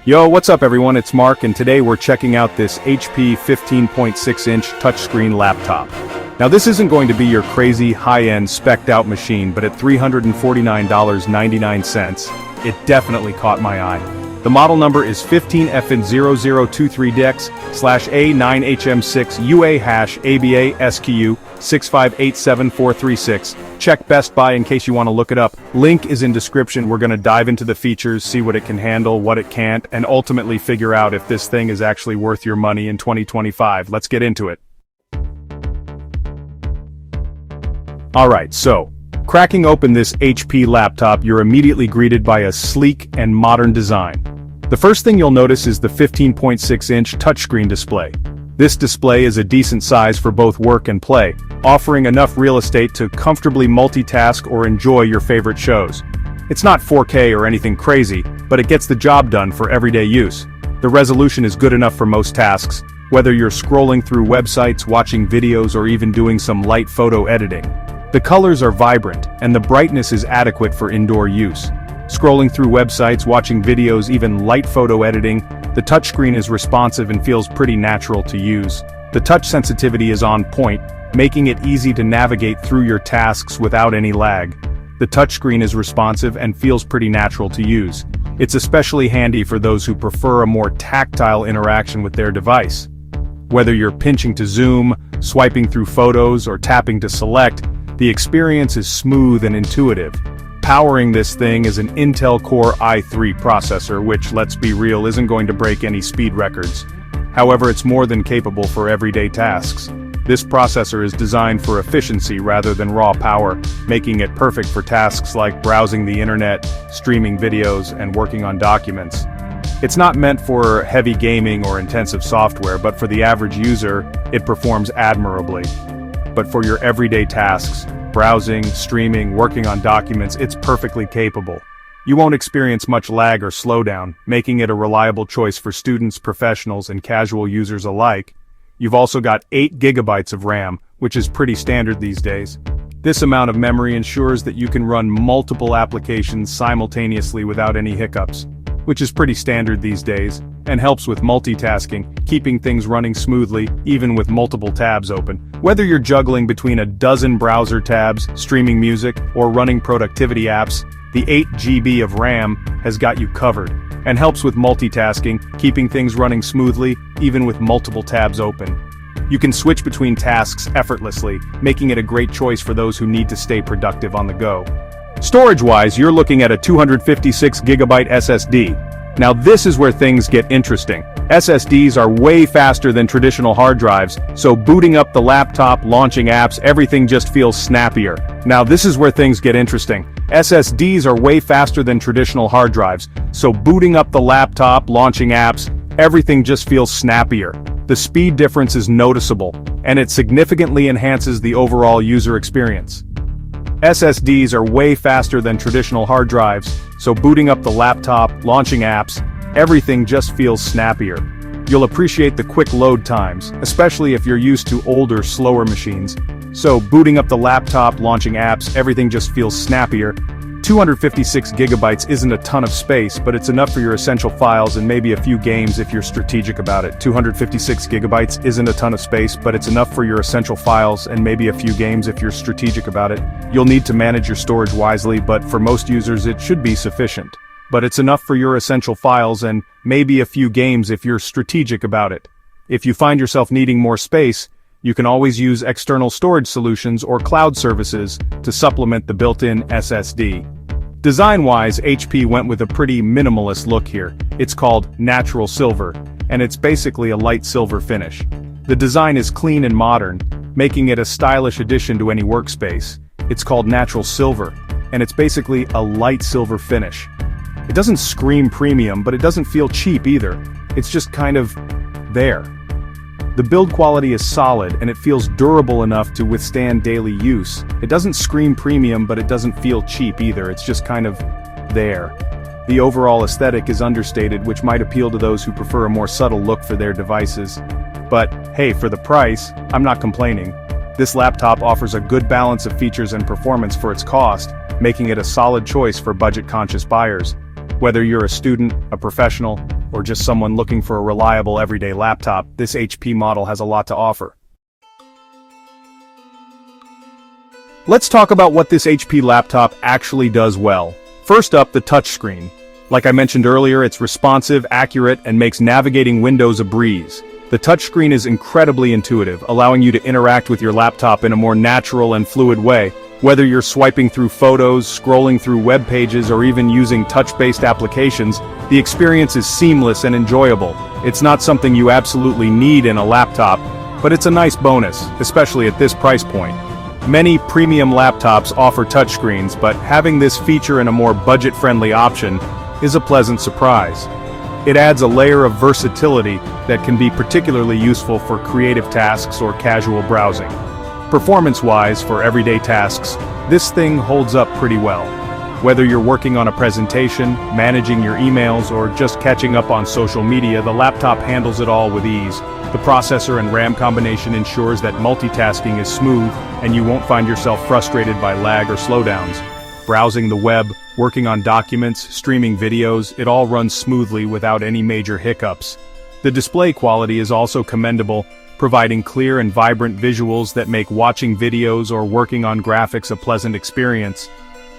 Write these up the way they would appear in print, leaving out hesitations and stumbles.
Yo, what's up everyone, it's Mark and today we're checking out this HP 15.6-inch touchscreen laptop. Now this isn't going to be your crazy high-end spec'd out machine, but at $349.99, it definitely caught my eye. The model number is 15FN0023DEX/A9HM6UA-ABA-SKU-6587436. Check Best Buy in case you want to look it up. Link is in description. We're going to dive into the features, see what it can handle, what it can't, and ultimately figure out if this thing is actually worth your money in 2025. Let's get into it. Alright, so, cracking open this HP laptop, you're immediately greeted by a sleek and modern design. The first thing you'll notice is the 15.6-inch touchscreen display. This display is a decent size for both work and play, offering enough real estate to comfortably multitask or enjoy your favorite shows. It's not 4K or anything crazy, but it gets the job done for everyday use. The resolution is good enough for most tasks, whether you're scrolling through websites, watching videos, or even doing some light photo editing. The colors are vibrant, and the brightness is adequate for indoor use. Scrolling through websites, watching videos, even light photo editing, the touchscreen is responsive and feels pretty natural to use. The touch sensitivity is on point, making it easy to navigate through your tasks without any lag. The touchscreen is responsive and feels pretty natural to use. It's especially handy for those who prefer a more tactile interaction with their device. Whether you're pinching to zoom, swiping through photos, or tapping to select, the experience is smooth and intuitive. Powering this thing is an Intel Core i3 processor, which, let's be real, isn't going to break any speed records. However, it's more than capable for everyday tasks. This processor is designed for efficiency rather than raw power, making it perfect for tasks like browsing the internet, streaming videos, and working on documents. It's not meant for heavy gaming or intensive software, but for the average user, it performs admirably. But for your everyday tasks, browsing, streaming, working on documents, it's perfectly capable. You won't experience much lag or slowdown, making it a reliable choice for students, professionals, and casual users alike. You've also got 8 GB of RAM, which is pretty standard these days. This amount of memory ensures that you can run multiple applications simultaneously without any hiccups, which is pretty standard these days, and helps with multitasking, keeping things running smoothly, even with multiple tabs open. Whether you're juggling between a dozen browser tabs, streaming music, or running productivity apps, the 8 GB of RAM has got you covered, and helps with multitasking, keeping things running smoothly, even with multiple tabs open. You can switch between tasks effortlessly, making it a great choice for those who need to stay productive on the go. Storage-wise, you're looking at a 256 GB SSD. Now this is where things get interesting. SSDs are way faster than traditional hard drives, so booting up the laptop, launching apps, everything just feels snappier. Now this is where things get interesting. SSDs are way faster than traditional hard drives, so booting up the laptop, launching apps, everything just feels snappier. The speed difference is noticeable, and it significantly enhances the overall user experience. SSDs are way faster than traditional hard drives, so booting up the laptop, launching apps, everything just feels snappier. You'll appreciate the quick load times, especially if you're used to older, slower machines. So booting up the laptop, launching apps, everything just feels snappier. 256 GB isn't a ton of space, but it's enough for your essential files and maybe a few games if you're strategic about it. 256 GB isn't a ton of space, but it's enough for your essential files and maybe a few games if you're strategic about it. You'll need to manage your storage wisely, but for most users it should be sufficient. But it's enough for your essential files and maybe a few games if you're strategic about it. If you find yourself needing more space, you can always use external storage solutions or cloud services to supplement the built-in SSD. Design-wise, HP went with a pretty minimalist look here. It's called Natural Silver, and it's basically a light silver finish. The design is clean and modern, making it a stylish addition to any workspace. It's called Natural Silver, and it's basically a light silver finish. It doesn't scream premium, but it doesn't feel cheap either. It's just kind of there. The build quality is solid and it feels durable enough to withstand daily use. It doesn't scream premium, but it doesn't feel cheap either. It's just kind of there. The overall aesthetic is understated, which might appeal to those who prefer a more subtle look for their devices. But hey, for the price, I'm not complaining. This laptop offers a good balance of features and performance for its cost, making it a solid choice for budget-conscious buyers. Whether you're a student, a professional, or just someone looking for a reliable everyday laptop, this HP model has a lot to offer. Let's talk about what this HP laptop actually does well. First up, the touchscreen. Like I mentioned earlier, it's responsive, accurate, and makes navigating Windows a breeze. The touchscreen is incredibly intuitive, allowing you to interact with your laptop in a more natural and fluid way. Whether you're swiping through photos, scrolling through web pages, or even using touch-based applications, the experience is seamless and enjoyable. It's not something you absolutely need in a laptop, but it's a nice bonus, especially at this price point. Many premium laptops offer touchscreens, but having this feature in a more budget-friendly option is a pleasant surprise. It adds a layer of versatility that can be particularly useful for creative tasks or casual browsing. Performance-wise, for everyday tasks, this thing holds up pretty well. Whether you're working on a presentation, managing your emails, or just catching up on social media, the laptop handles it all with ease. The processor and RAM combination ensures that multitasking is smooth, and you won't find yourself frustrated by lag or slowdowns. Browsing the web, working on documents, streaming videos, it all runs smoothly without any major hiccups. The display quality is also commendable, providing clear and vibrant visuals that make watching videos or working on graphics a pleasant experience.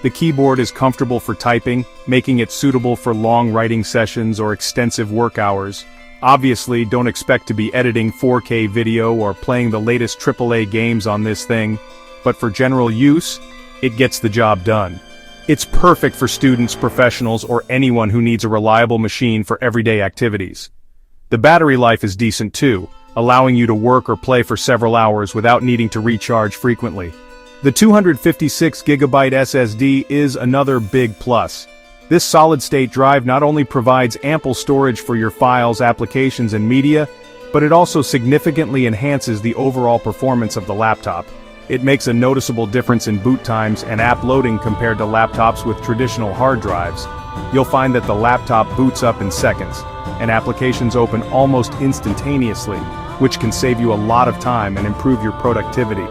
The keyboard is comfortable for typing, making it suitable for long writing sessions or extensive work hours. Obviously, don't expect to be editing 4K video or playing the latest AAA games on this thing, but for general use, it gets the job done. It's perfect for students, professionals, or anyone who needs a reliable machine for everyday activities. The battery life is decent too, allowing you to work or play for several hours without needing to recharge frequently. The 256GB SSD is another big plus. This solid-state drive not only provides ample storage for your files, applications, and media, but it also significantly enhances the overall performance of the laptop. It makes a noticeable difference in boot times and app loading compared to laptops with traditional hard drives. You'll find that the laptop boots up in seconds, and applications open almost instantaneously, which can save you a lot of time and improve your productivity.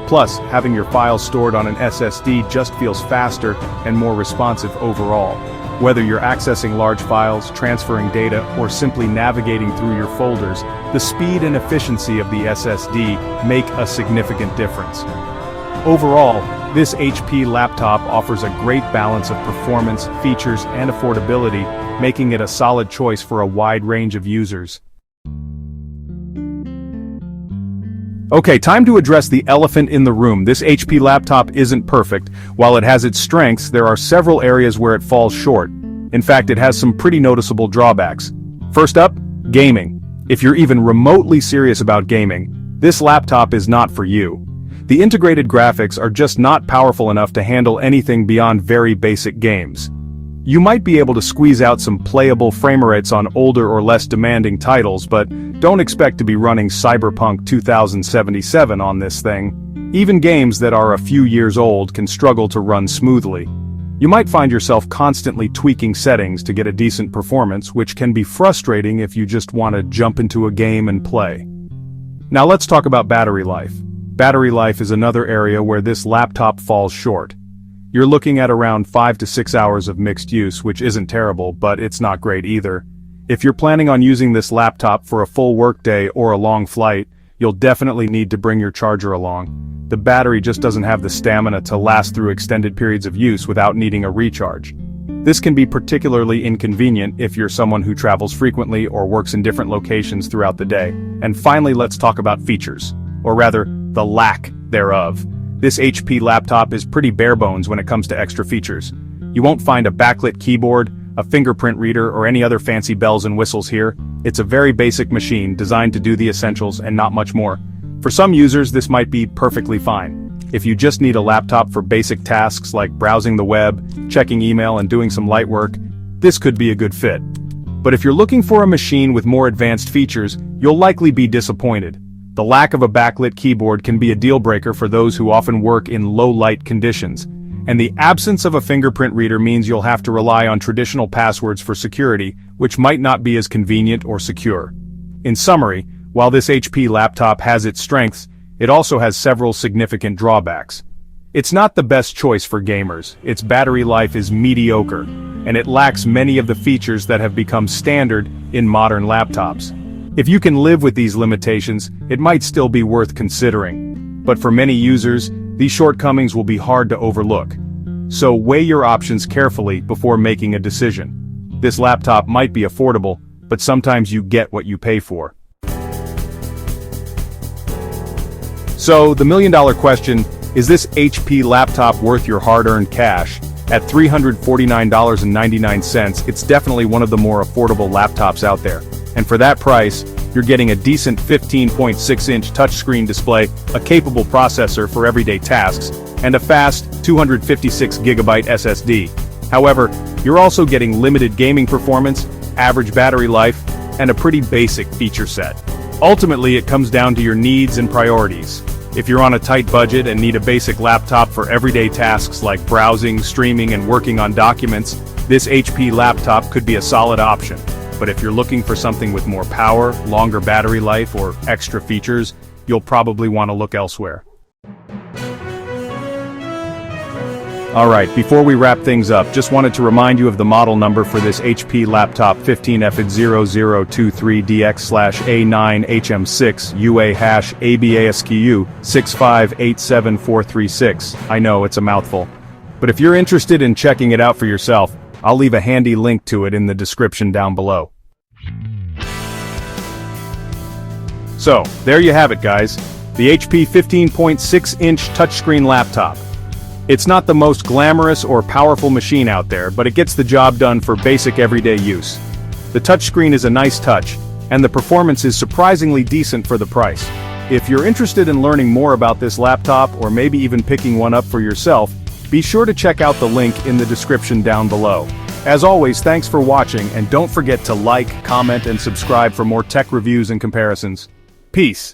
Plus, having your files stored on an SSD just feels faster and more responsive overall. Whether you're accessing large files, transferring data, or simply navigating through your folders, the speed and efficiency of the SSD make a significant difference. Overall, this HP laptop offers a great balance of performance, features, and affordability, making it a solid choice for a wide range of users. Okay, time to address the elephant in the room. This HP laptop isn't perfect. While it has its strengths, there are several areas where it falls short. In fact, it has some pretty noticeable drawbacks. First up, gaming. If you're even remotely serious about gaming, this laptop is not for you. The integrated graphics are just not powerful enough to handle anything beyond very basic games. You might be able to squeeze out some playable frame rates on older or less demanding titles, but don't expect to be running Cyberpunk 2077 on this thing. Even games that are a few years old can struggle to run smoothly. You might find yourself constantly tweaking settings to get a decent performance, which can be frustrating if you just want to jump into a game and play. Now let's talk about battery life. Battery life is another area where this laptop falls short. You're looking at around 5 to 6 hours of mixed use, which isn't terrible, but it's not great either. If you're planning on using this laptop for a full workday or a long flight, you'll definitely need to bring your charger along. The battery just doesn't have the stamina to last through extended periods of use without needing a recharge. This can be particularly inconvenient if you're someone who travels frequently or works in different locations throughout the day. And finally, let's talk about features, or rather, the lack thereof. This HP laptop is pretty bare bones when it comes to extra features. You won't find a backlit keyboard, a fingerprint reader, or any other fancy bells and whistles here. It's a very basic machine designed to do the essentials and not much more. For some users, this might be perfectly fine. If you just need a laptop for basic tasks like browsing the web, checking email, and doing some light work, this could be a good fit. But if you're looking for a machine with more advanced features, you'll likely be disappointed. The lack of a backlit keyboard can be a deal breaker for those who often work in low light conditions. And the absence of a fingerprint reader means you'll have to rely on traditional passwords for security, which might not be as convenient or secure. In summary, while this HP laptop has its strengths, it also has several significant drawbacks. It's not the best choice for gamers, its battery life is mediocre, and it lacks many of the features that have become standard in modern laptops. If you can live with these limitations, it might still be worth considering. But for many users, these shortcomings will be hard to overlook. So weigh your options carefully before making a decision. This laptop might be affordable, but sometimes you get what you pay for. So, the million-dollar question, is this HP laptop worth your hard-earned cash? At $349.99, it's definitely one of the more affordable laptops out there. And for that price, you're getting a decent 15.6-inch touchscreen display, a capable processor for everyday tasks, and a fast 256GB SSD. However, you're also getting limited gaming performance, average battery life, and a pretty basic feature set. Ultimately, it comes down to your needs and priorities. If you're on a tight budget and need a basic laptop for everyday tasks like browsing, streaming, and working on documents, this HP laptop could be a solid option. But if you're looking for something with more power, longer battery life, or extra features, you'll probably want to look elsewhere. Alright, before we wrap things up, just wanted to remind you of the model number for this HP laptop 15F0023DX/A9HM6UA#ABASQ 6587436. I know, it's a mouthful. But if you're interested in checking it out for yourself, I'll leave a handy link to it in the description down below. So, there you have it guys, the HP 15.6-inch touchscreen laptop. It's not the most glamorous or powerful machine out there, but it gets the job done for basic everyday use. The touchscreen is a nice touch, and the performance is surprisingly decent for the price. If you're interested in learning more about this laptop, or maybe even picking one up for yourself, be sure to check out the link in the description down below. As always, thanks for watching, and don't forget to like, comment, and subscribe for more tech reviews and comparisons. Peace.